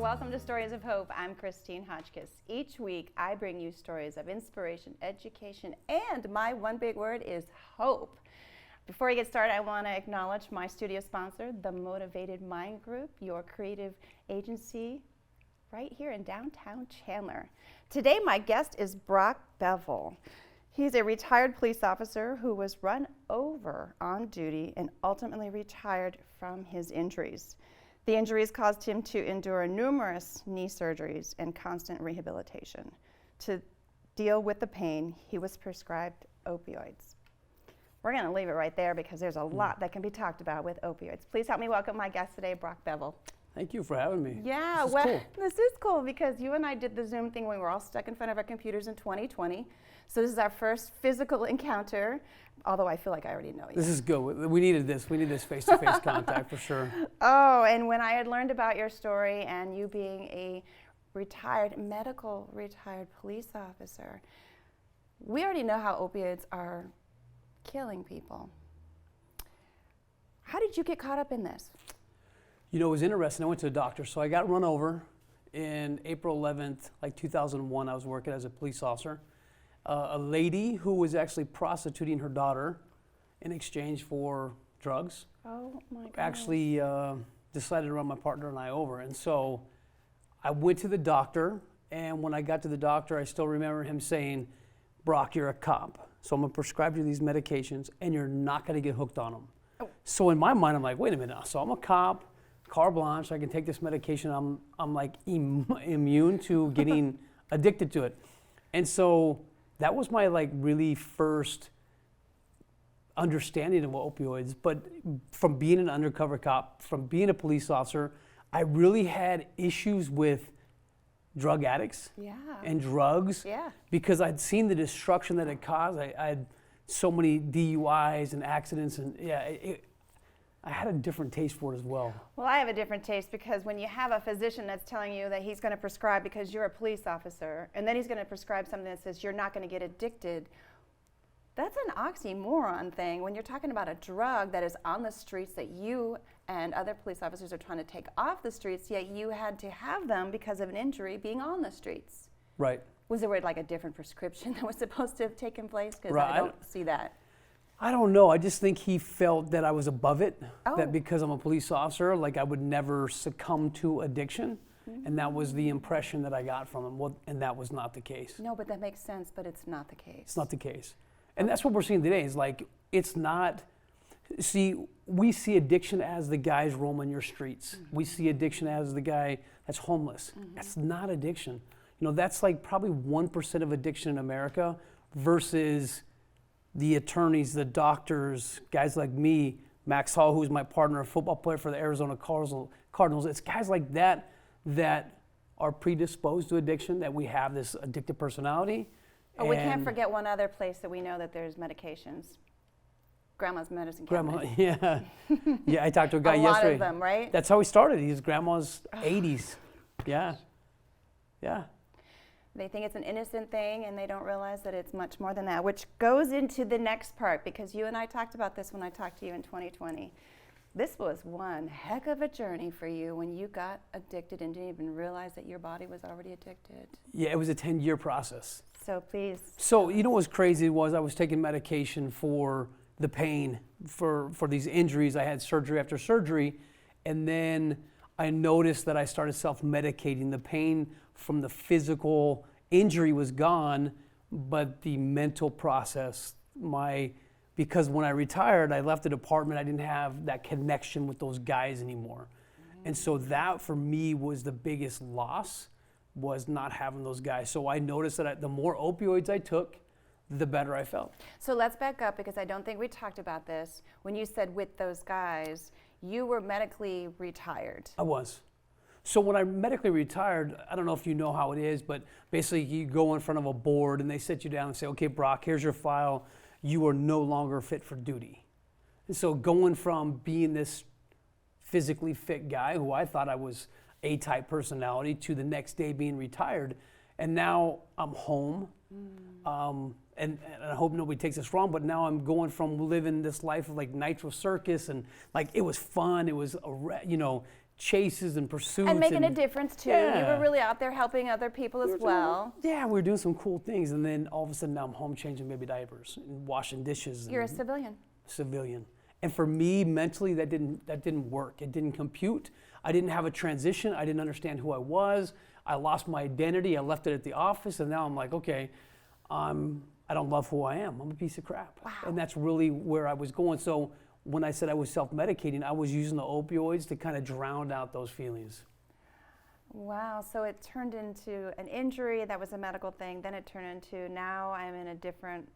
Welcome to Stories of Hope. I'm Christine Hotchkiss. Each week, I bring you stories of inspiration, education, and my one big word is hope. Before we get started, I want to acknowledge my studio sponsor, the Motivated Mind Group, your creative agency right here in downtown Chandler. Today, my guest is Brock Bevell. He's a retired police officer who was run over on duty and ultimately retired from his injuries. The injuries caused him to endure numerous knee surgeries and constant rehabilitation. To deal with the pain, he was prescribed opioids. We're going to leave it right there because there's a lot that can be talked about with opioids. Please help me welcome my guest today, Brock Bevell. Thank you for having me. Yeah, this is cool because you and I did the Zoom thing when we were all stuck in front of our computers in 2020. So this is our first physical encounter, although I feel like I already know you. This is good. We needed this. We need this face-to-face contact for sure. Oh, and when I had learned about your story and you being a retired police officer, we already know how opioids are killing people. How did you get caught up in this? You know, it was interesting. I went to the doctor. So I got run over in April 11th, like 2001. I was working as a police officer. A lady who was actually prostituting her daughter in exchange for drugs. Oh my God. Actually decided to run my partner and I over. And so I went to the doctor, and when I got to the doctor, I still remember him saying, "Brock, you're a cop. So I'm gonna prescribe you these medications and you're not gonna get hooked on them." Oh. So in my mind, I'm like, wait a minute. So I'm a cop, carte blanche, I can take this medication. I'm like immune to getting addicted to it. And so that was my like really first understanding of opioids. But from being an undercover cop, from being a police officer, I really had issues with drug addicts and drugs because I'd seen the destruction that it caused. I had so many DUIs and accidents, and I had a different taste for it as well. Well, I have a different taste because when you have a physician that's telling you that he's going to prescribe because you're a police officer, and then he's going to prescribe something that says you're not going to get addicted, that's an oxymoron thing. When you're talking about a drug that is on the streets that you and other police officers are trying to take off the streets, yet you had to have them because of an injury being on the streets. Right. Was there like a different prescription that was supposed to have taken place? Because right. I don't see that. I don't know. I just think he felt that I was above it, that because I'm a police officer, like I would never succumb to addiction. Mm-hmm. And that was the impression that I got from him, and that was not the case. No, but that makes sense, but it's not the case. It's not the case. And that's what we're seeing today is like, it's not, see, we see addiction as the guys roaming your streets. Mm-hmm. We see addiction as the guy that's homeless. Mm-hmm. That's not addiction. You know, that's like probably 1% of addiction in America versus the attorneys, the doctors, guys like me, Max Hall, who's my partner, a football player for the Arizona Cardinals. It's guys like that that are predisposed to addiction, that we have this addictive personality. Oh, we can't forget one other place that we know that there's medications. Grandma's medicine cabinet. Grandma, yeah. I talked to a guy yesterday. A lot of them, right? That's how he started. He's grandma's 80s. Yeah. They think it's an innocent thing, and they don't realize that it's much more than that, which goes into the next part, because you and I talked about this when I talked to you in 2020. This was one heck of a journey for you when you got addicted and didn't even realize that your body was already addicted. Yeah, it was a 10-year process. So please. So you know what's crazy was I was taking medication for the pain, for these injuries. I had surgery after surgery, and then I noticed that I started self-medicating. The pain from the physical injury was gone, but the mental process, because when I retired, I left the department, I didn't have that connection with those guys anymore. Mm-hmm. And so that for me was the biggest loss, was not having those guys. So I noticed that the more opioids I took, the better I felt. So let's back up, because I don't think we talked about this. When you said with those guys, you were medically retired. I was. So when I medically retired, I don't know if you know how it is, but basically you go in front of a board and they sit you down and say, okay, Brock, here's your file. You are no longer fit for duty. And so going from being this physically fit guy who I thought I was A-type personality to the next day being retired, and now I'm home. And I hope nobody takes this wrong, but now I'm going from living this life of like Nitro Circus, and like it was fun. It was, chases and pursuits. And making a difference too. Yeah. You were really out there helping other people as well. Yeah, we were doing some cool things. And then all of a sudden now I'm home changing baby diapers and washing dishes. You're a civilian. Civilian. And for me, mentally, that didn't work. It didn't compute. I didn't have a transition. I didn't understand who I was. I lost my identity. I left it at the office. And now I'm like, okay, I don't love who I am. I'm a piece of crap. Wow. And that's really where I was going. So when I said I was self-medicating, I was using the opioids to kind of drown out those feelings. Wow, so it turned into an injury that was a medical thing, then it turned into now I'm in a different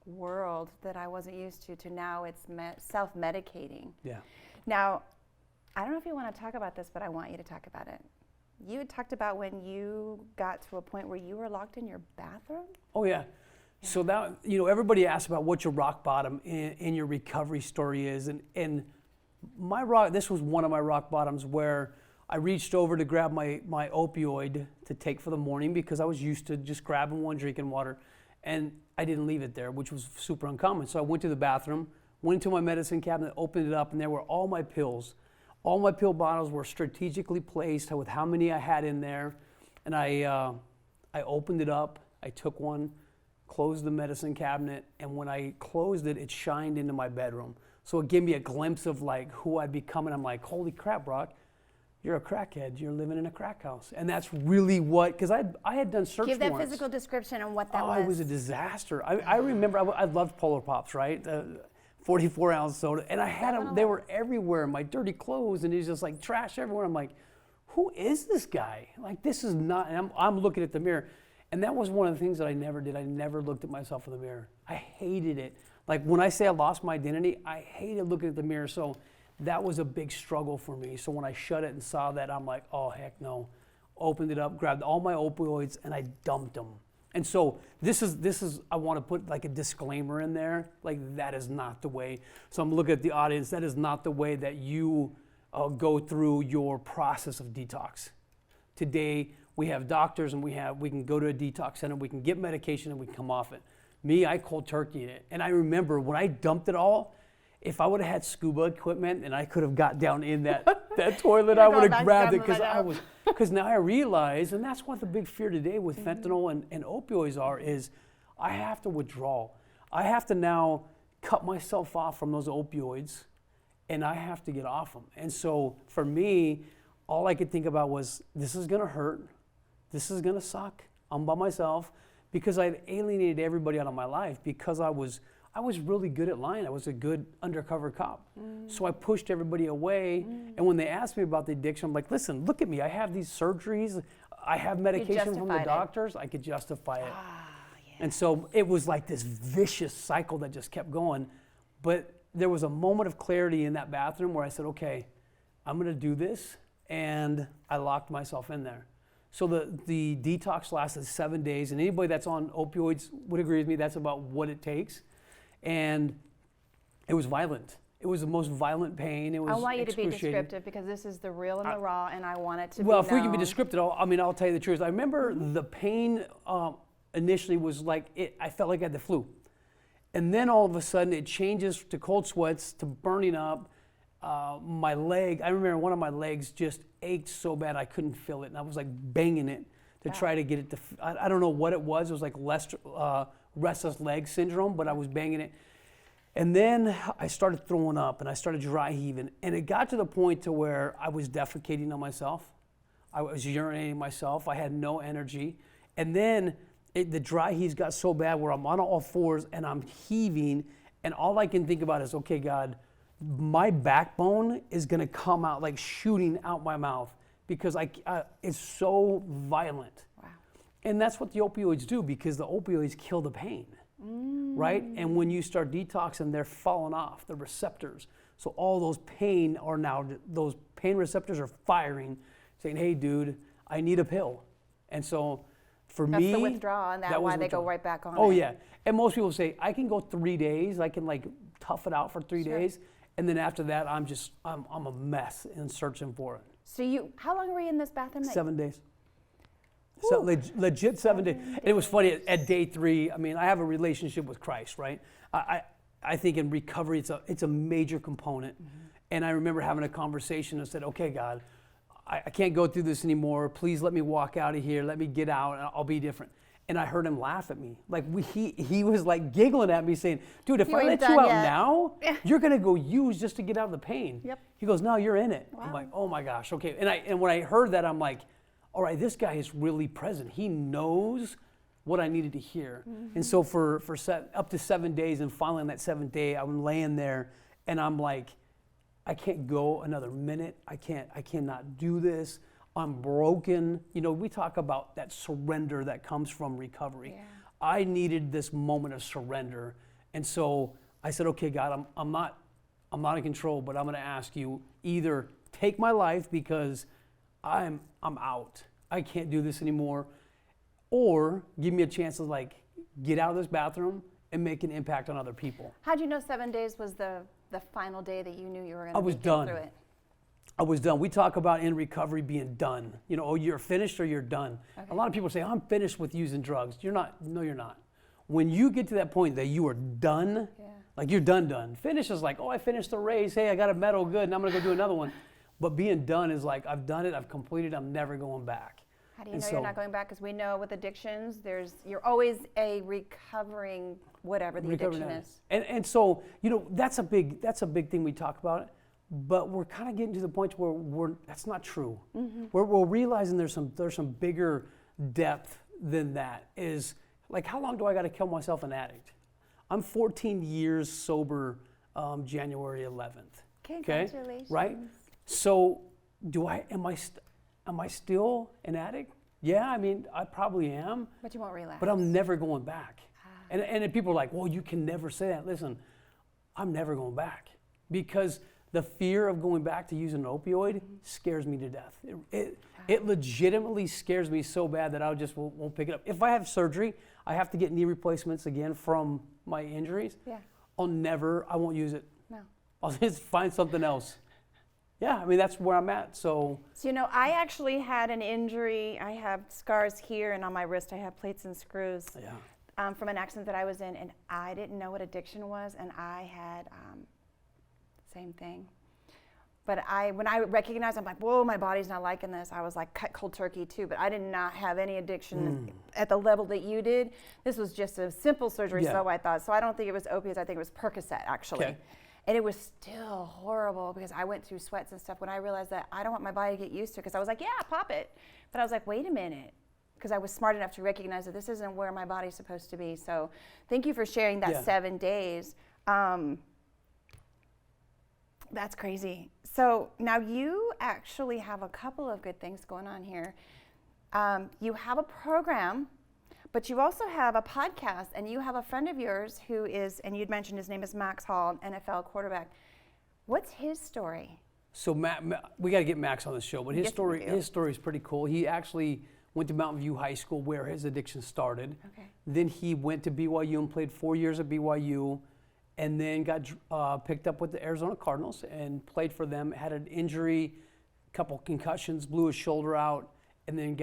world that I wasn't used to now it's self-medicating. Yeah. Now, I don't know if you want to talk about this, but I want you to talk about it. You had talked about when you got to a point where you were locked in your bathroom? Oh, yeah. So that, everybody asks about what your rock bottom in your recovery story is. And this was one of my rock bottoms where I reached over to grab my opioid to take for the morning because I was used to just grabbing one, drinking water. And I didn't leave it there, which was super uncommon. So I went to the bathroom, went into my medicine cabinet, opened it up, and there were all my pills. All my pill bottles were strategically placed with how many I had in there. And I opened it up, I took one, closed the medicine cabinet, and when I closed it, it shined into my bedroom. So it gave me a glimpse of like who I'd become, and I'm like, holy crap, Brock, you're a crackhead. You're living in a crack house. And that's really what, because I had done search warrants. Give that physical description on what that was. Oh, it was a disaster. I remember I loved Polar Pops, right? 44-ounce soda, and I had them, they were everywhere in my dirty clothes, and it's just like trash everywhere. I'm like, who is this guy? Like, this is not, and I'm looking at the mirror. And that was one of the things that I never did. I never looked at myself in the mirror. I hated it. Like when I say I lost my identity, I hated looking at the mirror. So that was a big struggle for me. So when I shut it and saw that, I'm like, oh, heck no. Opened it up, grabbed all my opioids, and I dumped them. And so this is I want to put like a disclaimer in there. Like that is not the way. So I'm looking at the audience. That is not the way that you go through your process of detox. Today, we have doctors and we can go to a detox center, we can get medication and we can come off it. Me, I cold turkeyed it. And I remember when I dumped it all, if I would have had scuba equipment and I could have got down in that toilet, I would have grabbed it because now I realize, and that's what the big fear today with fentanyl and opioids is I have to withdraw. I have to now cut myself off from those opioids and I have to get off them. And so for me, all I could think about was, this is gonna hurt. This is gonna suck. I'm by myself because I'd alienated everybody out of my life because I was really good at lying. I was a good undercover cop. So I pushed everybody away. And when they asked me about the addiction, I'm like, listen, look at me. I have these surgeries. I have medication from the doctors. I could justify it. Yeah. And so it was like this vicious cycle that just kept going. But there was a moment of clarity in that bathroom where I said, okay, I'm gonna do this. And I locked myself in there. So the detox lasted 7 days, and anybody that's on opioids would agree with me, that's about what it takes. And it was violent. It was the most violent pain. It was I want you to be excruciating. descriptive because this is the real and the raw, and I want it to be Well, if we can be known. descriptive, I'll tell you the truth. I remember the pain initially was like, I felt like I had the flu. And then all of a sudden it changes to cold sweats, to burning up. My leg, I remember one of my legs just ached so bad I couldn't feel it, and I was like banging it to try to get it to, I don't know what it was like restless leg syndrome, but I was banging it. And then I started throwing up and I started dry heaving, and it got to the point to where I was defecating on myself. I was urinating myself. I had no energy. And then the dry heaves got so bad where I'm on all fours and I'm heaving, and all I can think about is, okay, God, my backbone is gonna come out like shooting out my mouth because it's so violent. Wow. And that's what the opioids do, because the opioids kill the pain, right? And when you start detoxing, they're falling off, the receptors. So all those those pain receptors are firing, saying, hey dude, I need a pill. And so for me, that's the withdrawal, and that's why they go right back on it. Oh yeah, and most people say, I can go 3 days, I can like tough it out for 3 days. And then after that, I'm a mess and searching for it. So how long were you in this bathroom? 7 days. So legit 7 days. And it was funny, at day 3, I mean, I have a relationship with Christ, right? I think in recovery, it's a major component. And I remember having a conversation and said, okay, God, I can't go through this anymore. Please let me walk out of here. Let me get out, and I'll be different. And I heard him laugh at me. Like he was like giggling at me saying, dude, if I let you out now, you're gonna go use just to get out of the pain. Yep. He goes, no, you're in it. Wow. I'm like, oh my gosh, okay. And when I heard that, I'm like, all right, this guy is really present. He knows what I needed to hear. And so for up to 7 days, and finally on that 7th day, I'm laying there and I'm like, I can't go another minute. I cannot do this. I'm broken. You know, we talk about that surrender that comes from recovery. Yeah. I needed this moment of surrender. And so I said, okay, God, I'm not in control, but I'm going to ask you, either take my life because I'm out. I can't do this anymore, or give me a chance to like get out of this bathroom and make an impact on other people. How'd you know 7 days was the final day that you knew you were going to I was get done. through it? I was done. We talk about in recovery being done. You know, oh, you're finished or you're done. Okay. A lot of people say, I'm finished with using drugs. You're not. No, you're not. When you get to that point that you are done, like you're done. Finish is like, oh, I finished the race. Hey, I got a medal, good, and I'm going to go do another one. But being done is like, I've done it, I've completed, I'm never going back. How do you know you're not going back? Because we know with addictions, you're always a recovering whatever the addiction is. And so, you know, that's a big thing we talk about. But we're kind of getting to the point where that's not true. We're realizing there's some bigger depth than that. Is like, how long do I got to kill myself an addict? I'm 14 years sober, January 11th. Congratulations. Right? So, am I still an addict? Yeah, I mean, I probably am. But you won't relapse. But I'm never going back. And then people are like, well, you can never say that. Listen, I'm never going back, because the fear of going back to using an opioid scares me to death. It legitimately scares me so bad that I just won't pick it up. If I have surgery, I have to get knee replacements again from my injuries. Yeah. I won't use it. No. I'll just find something else. Yeah, I mean, that's where I'm at, so. So, you know, I actually had an injury. I have scars here, and on my wrist I have plates and screws from an accident that I was in, and I didn't know what addiction was, and I had same thing. But when I recognized, I'm like, whoa, my body's not liking this. I was like cut cold turkey too, but I did not have any addiction at the level that you did. This was just a simple surgery, so I thought. So I don't think it was opiates, I think it was Percocet, actually. Okay. And it was still horrible because I went through sweats and stuff when I realized that I don't want my body to get used to it, because I was like, yeah, pop it. But I was like, wait a minute, because I was smart enough to recognize that this isn't where my body's supposed to be. So thank you for sharing that 7 days. That's crazy. So now you actually have a couple of good things going on here. You have a program, but you also have a podcast, and you have a friend of yours who is, and you'd mentioned his name is Max Hall, NFL quarterback. What's his story? So we got to get Max on the show, but his story is pretty cool. He actually went to Mountain View High School, where his addiction started. Okay. Then he went to BYU and played 4 years at BYU, and then got picked up with the Arizona Cardinals and played for them. Had an injury, couple concussions, blew his shoulder out, and then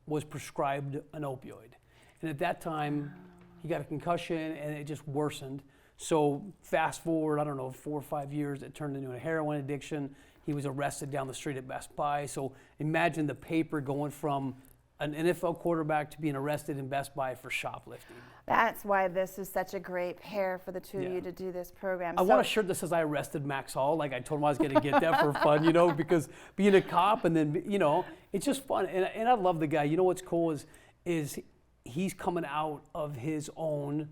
was prescribed an opioid. And at that time, he got a concussion, and it just worsened. So fast forward, I don't know, 4 or 5 years, it turned into a heroin addiction. He was arrested down the street at Best Buy. So imagine the paper going from an NFL quarterback to being arrested in Best Buy for shoplifting. That's why this is such a great pair for the two of you to do this program. I want a shirt that says I arrested Max Hall. Like, I told him I was going to get that for fun, you know, because being a cop and then, you know, it's just fun. And I love the guy. You know what's cool is he's coming out of his own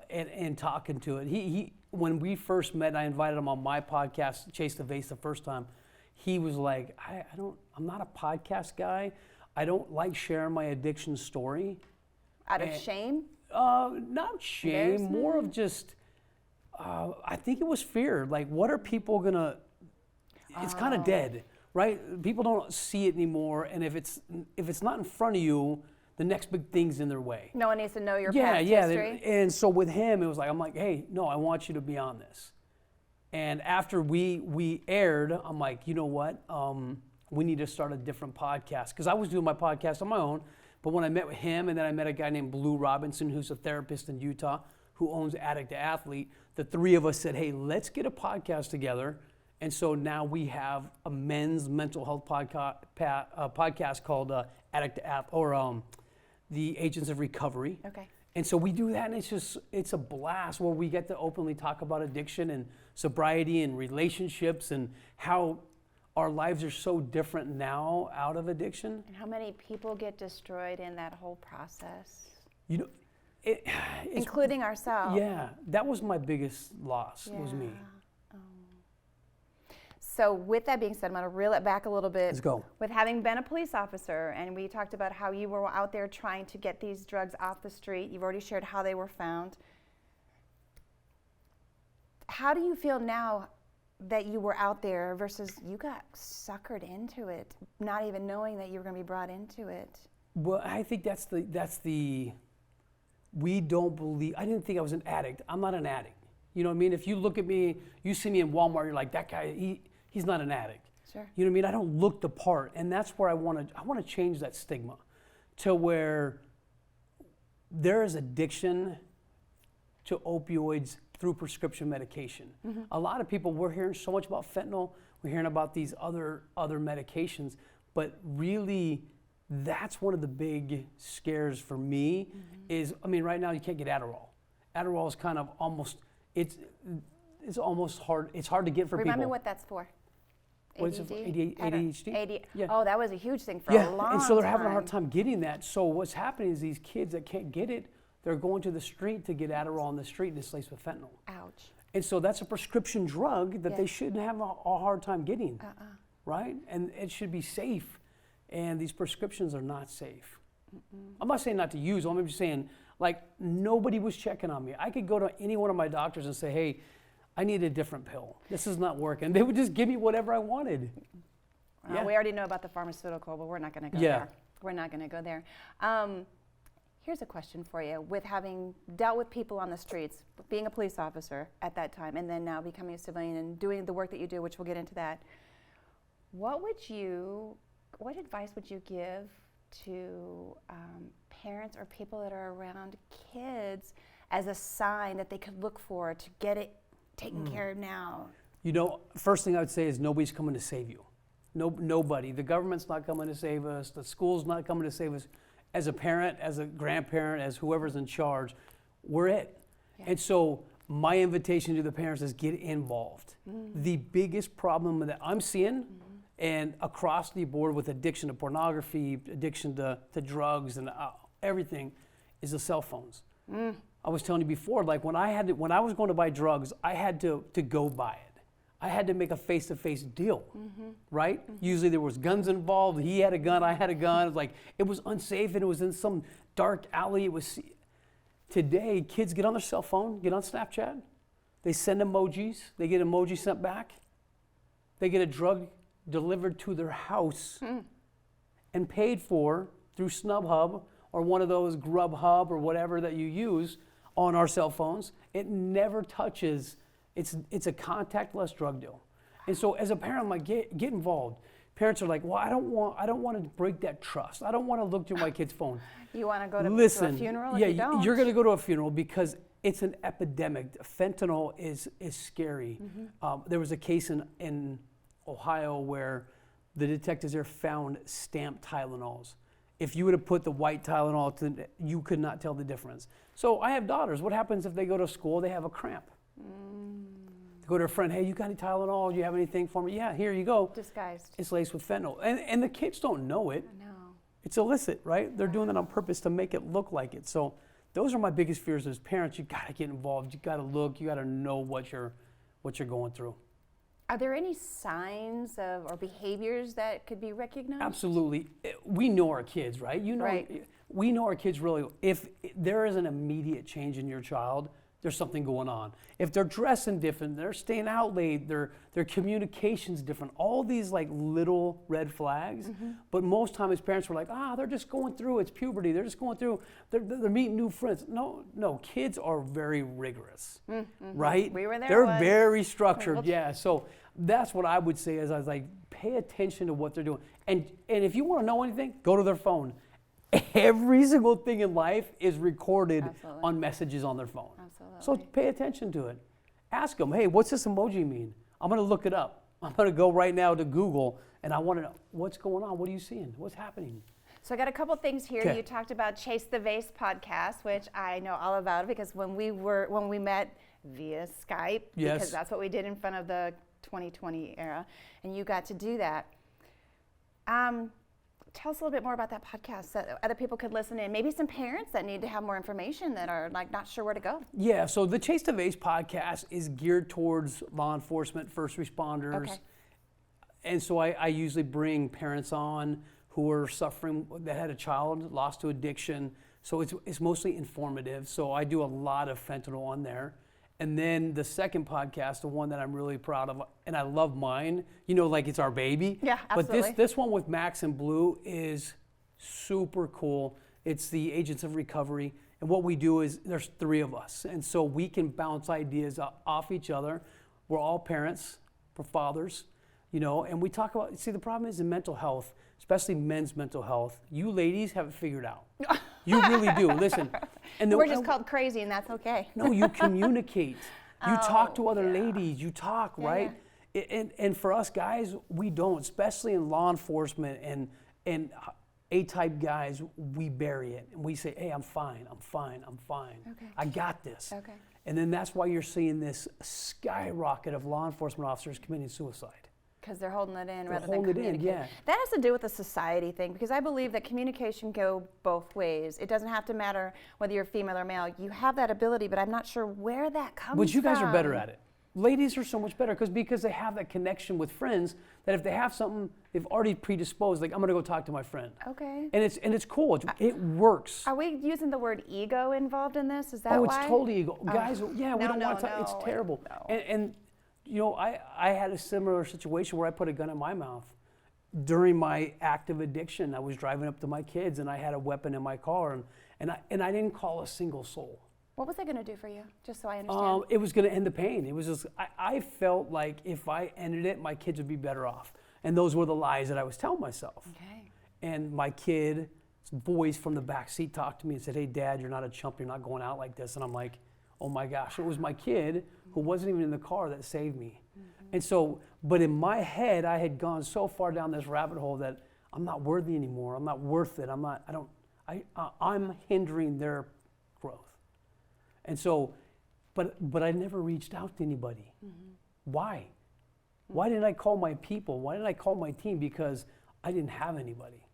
and talking to it. He when we first met, I invited him on my podcast, Chase the Vase, the first time. He was like, I'm not a podcast guy. I don't like sharing my addiction story. Out of shame? Not shame, more of just, I think it was fear. Like, what are people gonna, it's kind of dead, right? People don't see it anymore, and if it's not in front of you, the next big thing's in their way. No one needs to know your past history? And so with him, it was like, I'm like, hey, no, I want you to be on this. And after we aired, I'm like, you know what? We need to start a different podcast. Because I was doing my podcast on my own, but when I met with him, and then I met a guy named Blue Robinson, who's a therapist in Utah, who owns Addict to Athlete, the three of us said, hey, let's get a podcast together And so now we have a men's mental health podcast called Addict App, or the Agents of Recovery. Okay. And so we do that, and it's a blast where we get to openly talk about addiction and sobriety and relationships and how our lives are so different now out of addiction. And how many people get destroyed in that whole process? You know, including ourselves. Yeah, that was my biggest loss, was me. So with that being said, I'm going to reel it back a little bit. Let's go. With having been a police officer, and we talked about how you were out there trying to get these drugs off the street. You've already shared how they were found. How do you feel now that you were out there versus you got suckered into it, not even knowing that you were going to be brought into it? Well, I think that's the we don't believe, I didn't think I was an addict. I'm not an addict. You know what I mean? If you look at me, you see me in Walmart, you're like, that guy, he's not an addict. Sure. You know what I mean? I don't look the part, and that's where I want to change that stigma to where there is addiction to opioids through prescription medication. Mm-hmm. A lot of people, we're hearing so much about fentanyl, we're hearing about these other medications, but really that's one of the big scares for me. Mm-hmm. is, I mean, right now you can't get Adderall. Adderall is kind of almost, it's almost hard, it's hard to get for Remind people. me what that's for. What is it for? ADHD? Yeah. Oh, that was a huge thing for a long time. And so they're having a hard time getting that. So what's happening is these kids that can't get it, they're going to the street to get Adderall on the street, and it's laced with fentanyl. Ouch. And so that's a prescription drug that they shouldn't have a hard time getting, right? And it should be safe. And these prescriptions are not safe. Mm-mm. I'm not saying not to use them. I'm just saying, like, nobody was checking on me. I could go to any one of my doctors and say, hey, I need a different pill. This is not working. They would just give me whatever I wanted. Well, we already know about the pharmaceutical, but we're not going to go there. We're not going to go there. Here's a question for you. With having dealt with people on the streets, being a police officer at that time, and then now becoming a civilian and doing the work that you do, which we'll get into that, what advice would you give to parents or people that are around kids as a sign that they could look for to get it taken care of now? You know, first thing I would say is nobody's coming to save you. Nobody. The government's not coming to save us. The school's not coming to save us. As a parent, as a grandparent, as whoever's in charge, we're it. Yeah. And so my invitation to the parents is get involved. The biggest problem that I'm seeing and across the board with addiction to pornography, addiction to drugs and everything is the cell phones. I was telling you before, like when I was going to buy drugs, I had to go buy it. I had to make a face-to-face deal, right? Usually there was guns involved. He had a gun, I had a gun. It was like, it was unsafe and it was in some dark alley. Today, kids get on their cell phone, get on Snapchat. They send emojis. They get emojis sent back. They get a drug delivered to their house and paid for through SnubHub or one of those Grubhub or whatever that you use on our cell phones. It never touches. It's a contactless drug deal. And so as a parent, I'm like, get involved. Parents are like, well, I don't want to break that trust. I don't want to look through my kid's phone. You want to go to a funeral? Yeah, you don't. You're going to go to a funeral because it's an epidemic. Fentanyl is scary. There was a case in Ohio where the detectives there found stamped Tylenols. If you would have put the white Tylenol, you could not tell the difference. So I have daughters. What happens if they go to school, they have a cramp? They go to a friend, hey, you got any Tylenol? Do you have anything for me? Yeah, here you go. Disguised. It's laced with fentanyl. And the kids don't know it. No. It's illicit, right? They're doing it on purpose to make it look like it. So those are my biggest fears as parents. You got to get involved. You got to look. You got to know what you're going through. Are there any signs or behaviors that could be recognized? Absolutely. We know our kids, right? Right. We know our kids really. If there is an immediate change in your child, there's something going on. If they're dressing different, they're staying out late, their communication's different, all these like little red flags. But most times parents were like, they're just going through, it's puberty, they're just going through, they're meeting new friends. No, kids are very rigorous, right? We were there. They're very structured, yeah. So that's what I would say is I was like, pay attention to what they're doing. And if you want to know anything, go to their phone. Every single thing in life is recorded on messages on their phone. Absolutely. So pay attention to it. Ask them, hey, what's this emoji mean? I'm going to look it up. I'm going to go right now to Google, and I want to know what's going on. What are you seeing? What's happening? So I got a couple things here. Okay. You talked about Chase the Vase podcast, which I know all about because when we met via Skype, Yes. because that's what we did in front of the 2020 era, and you got to do that. Tell us a little bit more about that podcast so that other people could listen in. Maybe some parents that need to have more information that are like not sure where to go. Yeah, so the Chase the Vase podcast is geared towards law enforcement, first responders. Okay. And so I usually bring parents on who are suffering, that had a child lost to addiction. So it's mostly informative. So I do a lot of fentanyl on there. And then the second podcast, the one that I'm really proud of, and I love mine, like it's our baby. Yeah, absolutely. But this one with Max and Blue is super cool. It's the Agents of Recovery. And what we do is there's 3 of us. And so we can bounce ideas off each other. We're all parents, we're fathers, and we talk about, the problem is in mental health, especially men's mental health, you ladies have it figured out. You really do. Listen. We're just called crazy, and that's okay. No, you communicate. You talk to other ladies. You talk, right? Yeah. And for us guys, we don't, especially in law enforcement and A-type guys, we bury it. And we say, hey, I'm fine. Okay. I got this. Okay. And then that's why you're seeing this skyrocket of law enforcement officers committing suicide. Because they're holding it in rather than holding it in, communicating. yeah. That has to do with the society thing, because I believe that communication go both ways. It doesn't have to matter whether you're female or male. You have that ability, but I'm not sure where that comes from. But you guys are better at it. Ladies are so much better because they have that connection with friends that if they have something, they've already predisposed, like I'm gonna go talk to my friend. Okay. And it's cool, it works. Are we using the word ego involved in this? Is that Oh, why? it's totally ego. Guys, yeah, we No, don't no, want to, no, it's terrible. no. And I had a similar situation where I put a gun in my mouth. During my active addiction, I was driving up to my kids and I had a weapon in my car and I didn't call a single soul. What was that going to do for you? Just so I understand. It was going to end the pain. It was just, I felt like if I ended it, my kids would be better off. And those were the lies that I was telling myself. Okay. And my kid's voice from the back seat talked to me and said, hey, Dad, you're not a chump. You're not going out like this. And I'm like, oh my gosh. It was my kid who wasn't even in the car that saved me. Mm-hmm. And so, but in my head, I had gone so far down this rabbit hole that I'm not worthy anymore. I'm not worth it. I'm hindering their growth. And so, but I never reached out to anybody. Mm-hmm. Why? Mm-hmm. Why didn't I call my people? Why didn't I call my team? Because I didn't have anybody.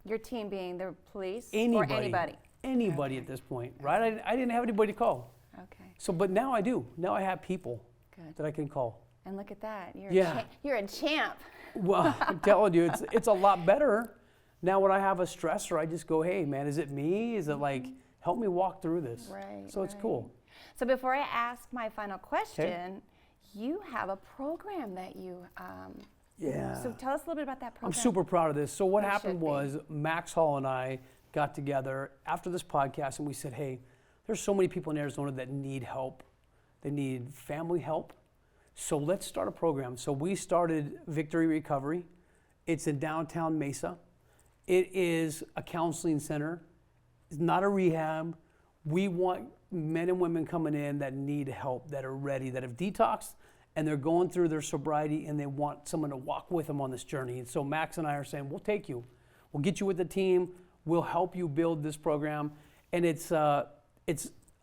Your team being the police Anybody. or anybody? Anybody at this point, right? I didn't have anybody to call. Okay. So, but now I do. Now I have people that I can call. And look at that. You're a champ. Well, I'm telling you, it's a lot better. Now when I have a stressor, I just go, hey, man, is it me? Is it like, help me walk through this? Right. So it's cool. So before I ask my final question, you have a program that you, yeah. So tell us a little bit about that program. I'm super proud of this. So what You happened should be. was Max Hall and I got together after this podcast and we said, hey, there's so many people in Arizona that need help. They need family help. So let's start a program. So we started Victory Recovery. It's in downtown Mesa. It is a counseling center. It's not a rehab. We want men and women coming in that need help, that are ready, that have detoxed, and they're going through their sobriety and they want someone to walk with them on this journey. And so Max and I are saying, we'll take you. We'll get you with the team. We'll help you build this program. And it's a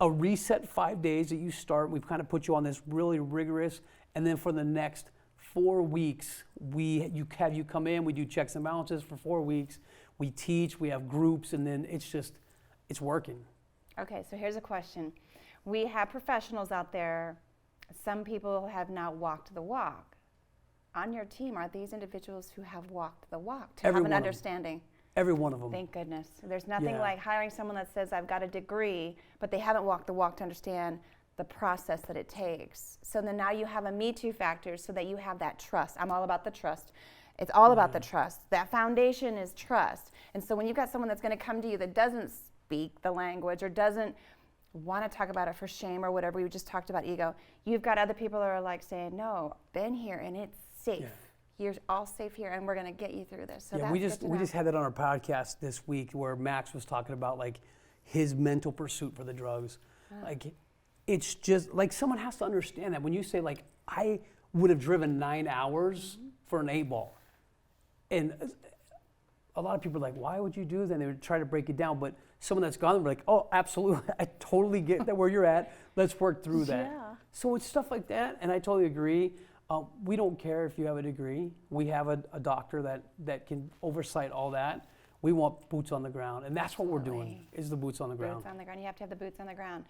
reset 5 days that you start. We've kind of put you on this really rigorous, and then for the next 4 weeks, you have you come in, we do checks and balances for 4 weeks. We teach, we have groups, and then it's working. Okay, so here's a question. We have professionals out there. Some people have not walked the walk. On your team, are these individuals who have walked the walk to have an understanding? Every one of them. Thank goodness. There's nothing like hiring someone that says, I've got a degree, but they haven't walked the walk to understand the process that it takes. So then now you have a Me Too factor so that you have that trust. I'm all about the trust. It's all about the trust. That foundation is trust. And so when you've got someone that's going to come to you that doesn't speak the language or doesn't want to talk about it for shame or whatever, we just talked about ego, you've got other people that are like saying, no, been here and it's safe. Yeah. You're all safe here and we're going to get you through this. So yeah, that's we just had that on our podcast this week where Max was talking about like his mental pursuit for the drugs. Like it's just like someone has to understand that when you say like would have driven 9 hours for an 8-ball. And a lot of people are like, why would you do that? And they would try to break it down. But someone that's gone, they're like, oh, absolutely. I totally get that where you're at. Let's work through that. Yeah. So it's stuff like that. And I totally agree. We don't care if you have a degree. We have a doctor that can oversight all that. We want boots on the ground. And that's what we're doing, is the boots on the ground. Boots on the ground. You have to have the boots on the ground.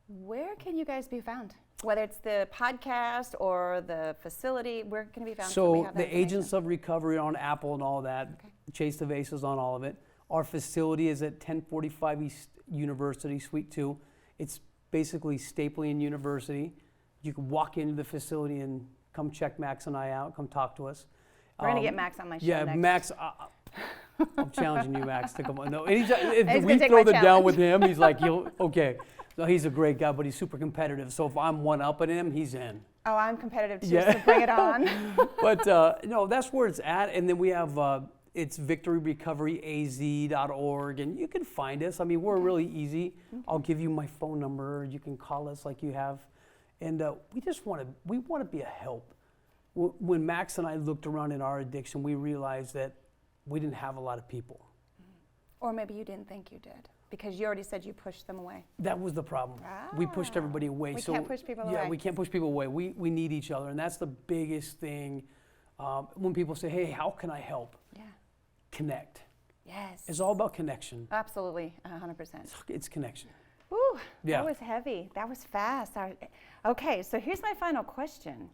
Where can you guys be found? Whether it's the podcast or the facility, where can it be found? So the Agents of Recovery are on Apple and all that. Okay. Chase DeVase is on all of it. Our facility is at 1045 East University, Suite 2. It's basically Stapleton University. You can walk into the facility and come check Max and I out, come talk to us. We're going to get Max on my show Yeah, next. Max, I'm challenging you, Max, to come on. No, anytime, if He's we gonna take throw my the down challenge. with him, he's like, okay. So he's a great guy, but he's super competitive. So if I'm one up at him, he's in. Oh, I'm competitive too, Yeah. so bring it on. But no, that's where it's at. And then we have, it's victoryrecoveryaz.org, and you can find us. I mean, we're really easy. I'll give you my phone number. You can call us like you have. And we want to be a help. When Max and I looked around in our addiction, we realized that we didn't have a lot of people. Or maybe you didn't think you did, because you already said you pushed them away. That was the problem. We pushed everybody away. We can't push people away. Yeah, we can't push people away. We need each other, and that's the biggest thing. When people say, hey, how can I help? Yeah. Connect. Yes. It's all about connection. Absolutely, 100%. It's connection. Ooh, Yeah. that was heavy. That was fast. Okay, so here's my final question.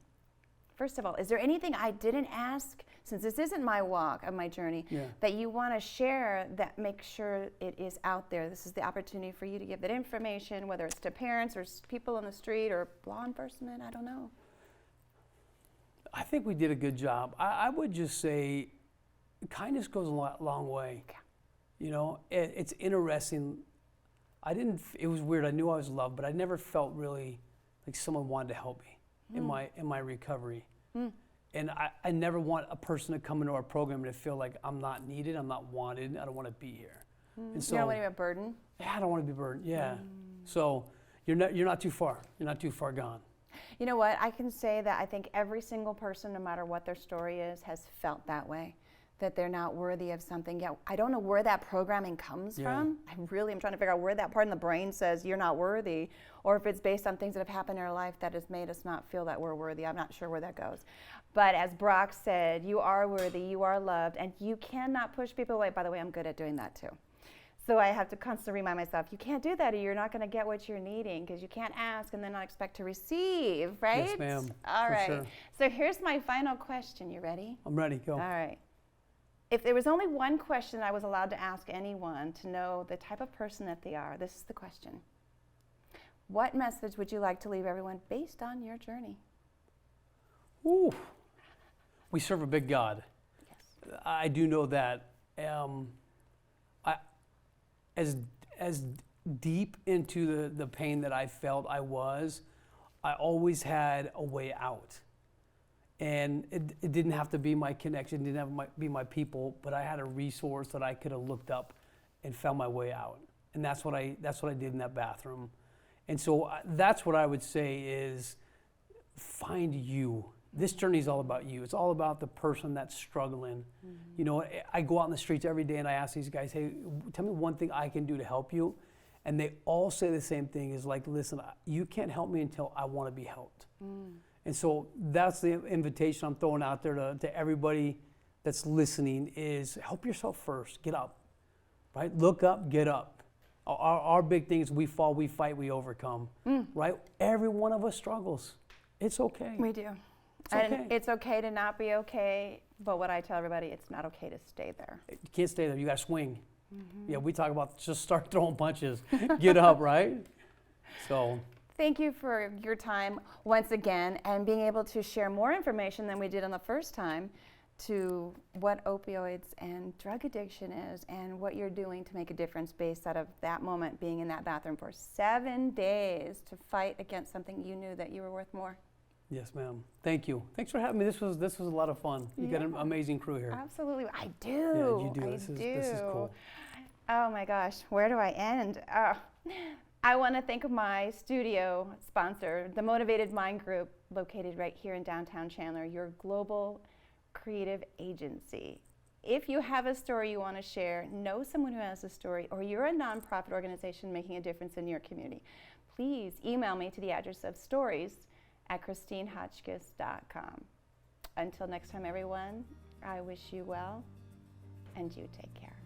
First of all, is there anything I didn't ask, since this isn't my walk of my journey, that you want to share that makes sure it is out there? This is the opportunity for you to give that information, whether it's to parents or people on the street or law enforcement, I don't know. I think we did a good job. I would just say kindness goes a long way. Yeah. You know, it's interesting. It was weird. I knew I was loved, but I never felt really like someone wanted to help me in my recovery. And I never want a person to come into our program and to feel like I'm not needed, I'm not wanted, I don't want to be here. And so, You don't want to be a burden? yeah, I don't want to be burdened. Yeah. So you're not too far. You're not too far gone. You know what? I can say that I think every single person, no matter what their story is, has felt that way, that they're not worthy of something. Yeah, I don't know where that programming comes from. I really am trying to figure out where that part in the brain says you're not worthy, or if it's based on things that have happened in our life that has made us not feel that we're worthy. I'm not sure where that goes. But as Brock said, you are worthy, you are loved, and you cannot push people away. By the way, I'm good at doing that too. So I have to constantly remind myself, you can't do that or you're not going to get what you're needing, because you can't ask and then not expect to receive, right? Yes, ma'am. All For right. sure. So here's my final question. You ready? I'm ready. Go. All right. If there was only one question I was allowed to ask anyone to know the type of person that they are, this is the question. What message would you like to leave everyone based on your journey? Ooh. We serve a big God. Yes. I do know that. As deep into the pain that I felt I always had a way out. And it didn't have to be my connection, didn't have to be my people, but I had a resource that I could have looked up and found my way out. And that's what I did in that bathroom. And so that's what I would say is find you. This journey is all about you. It's all about the person that's struggling. You know, I go out in the streets every day and I ask these guys, hey, tell me one thing I can do to help you. And they all say the same thing, is like, listen, you can't help me until I want to be helped. And so that's the invitation I'm throwing out there to everybody that's listening, is help yourself first. Get up, right? Look up, get up. Our big thing is we fall, we fight, we overcome, right? Every one of us struggles. It's okay. We do. It's And okay. it's okay to not be okay, but what I tell everybody, it's not okay to stay there. You can't stay there. You got to swing. Yeah, we talk about just start throwing punches. Get up, right? So. Thank you for your time once again, and being able to share more information than we did on the first time to what opioids and drug addiction is and what you're doing to make a difference based out of that moment being in that bathroom for 7 days to fight against something you knew that you were worth more. Yes, ma'am. Thank you. Thanks for having me. This was a lot of fun. You got an amazing crew here. Absolutely. I do. Yeah, you do. I This do. is cool. Oh my gosh, where do I end? I want to thank my studio sponsor, the Motivated Mind Group, located right here in downtown Chandler, your global creative agency. If you have a story you want to share, know someone who has a story, or you're a nonprofit organization making a difference in your community, please email me to the address of stories@christinehotchkiss.com. Until next time, everyone, I wish you well, and you take care.